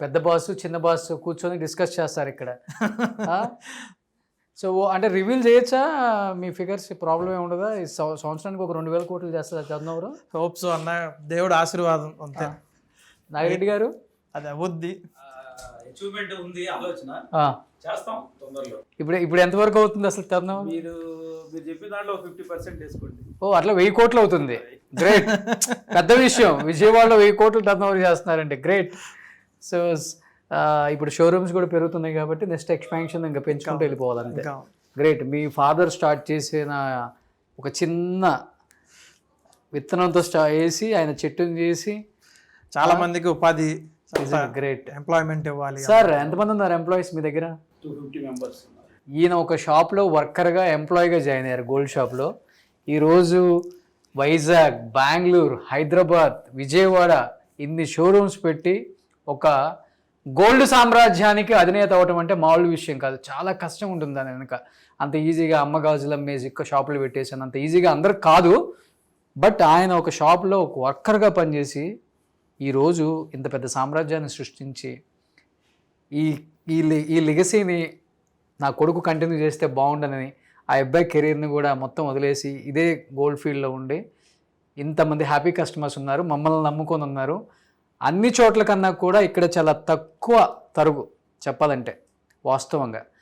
పెద్ద బాస్ చిన్న బాస్ కూర్చొని డిస్కస్ చేస్తారు ఇక్కడ. సో అంటే రివీల్ చేయొచ్చా మీ ఫిగర్స్? ప్రాబ్లం ఏమి ఉండదా? సంవత్సరానికి ఒక 2,000 కోట్లు చేస్తారు చంద్రబాబు. హోప్స్ అన్న, దేవుడు ఆశీర్వాదం అంతే. నాగిరెడ్డి గారు అది అవుద్ది, అచీవ్మెంట్ ఉంది, ఆలోచన చేస్తాం తొందరలో. ఇప్పుడు ఎంతవరకు అవుతుంది అసలు టర్న్? మీరు చెప్పిన దాంట్లో 50% వేసుకోండి. ఓ అట్లా 1,000 కోట్లు అవుతుంది. గ్రేట్, పెద్ద విషయం. విజయవాడలో 1,000 కోట్లు టర్న్ ఓవర్ చేస్తున్నారంటే గ్రేట్. సో ఇప్పుడు షోరూమ్స్ కూడా పెరుగుతున్నాయి కాబట్టి నెక్స్ట్ ఎక్స్పాన్షన్ ఇంకా పెంచుకుంటూ వెళ్ళిపోవాలంటే గ్రేట్. మీ ఫాదర్ స్టార్ట్ చేసిన ఒక చిన్న విత్తనంతో వేసి ఆయన చెట్టుని చేసి చాలా మందికి ఉపాధి, గ్రేట్ ఎంప్లాయ్మెంట్ ఇవ్వాలి. సార్ ఎంతమంది ఉన్నారు ఎంప్లాయీస్ మీ దగ్గర? 250 మెంబర్స్ ఉన్నారు. ఈయన ఒక షాప్లో వర్కర్గా ఎంప్లాయీగా జాయిన్ అయ్యారు గోల్డ్ షాప్లో. ఈరోజు వైజాగ్, బెంగళూరు, హైదరాబాద్, విజయవాడ ఇన్ని షోరూమ్స్ పెట్టి ఒక గోల్డ్ సామ్రాజ్యానికి అధినేత అవ్వటం అంటే మామూలు విషయం కాదు. చాలా కష్టం ఉంటుంది దాని వెనుక. అంత ఈజీగా అమ్మ గాజులు అమ్మేసి ఇక్క షాపులు పెట్టేసాను అంత ఈజీగా అందరికి కాదు. బట్ ఆయన ఒక షాప్లో ఒక వర్కర్గా పనిచేసి ఈరోజు ఇంత పెద్ద సామ్రాజ్యాన్ని సృష్టించి ఈ లెగసీని నా కొడుకు కంటిన్యూ చేస్తే బాగుండనని ఆ అబ్బాయి కెరీర్ని కూడా మొత్తం వదిలేసి ఇదే గోల్డ్ ఫీల్డ్లో ఉండి ఇంతమంది హ్యాపీ కస్టమర్స్ ఉన్నారు, మమ్మల్ని నమ్ముకొని ఉన్నారు. అన్ని చోట్ల కన్నా కూడా ఇక్కడ చాలా తక్కువ తరుగు చెప్పాలంటే వాస్తవంగా.